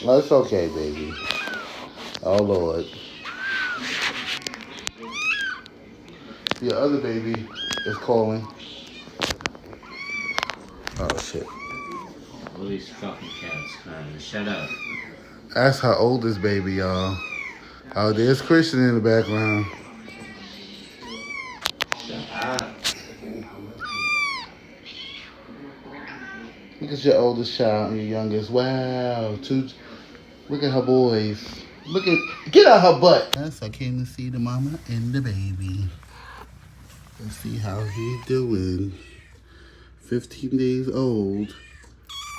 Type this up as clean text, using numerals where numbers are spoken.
Oh, it's okay, baby. Oh, Lord. Your other baby is calling. Oh, shit. All these fucking cats trying to shut up. That's her oldest baby, y'all. Oh, there's Christian in the background. Shut up. Look at your oldest child and your youngest. Wow. Look at her boys. Get out her butt. Yes, I came to see the mama and the baby. Let's see how he's doing. 15 days old.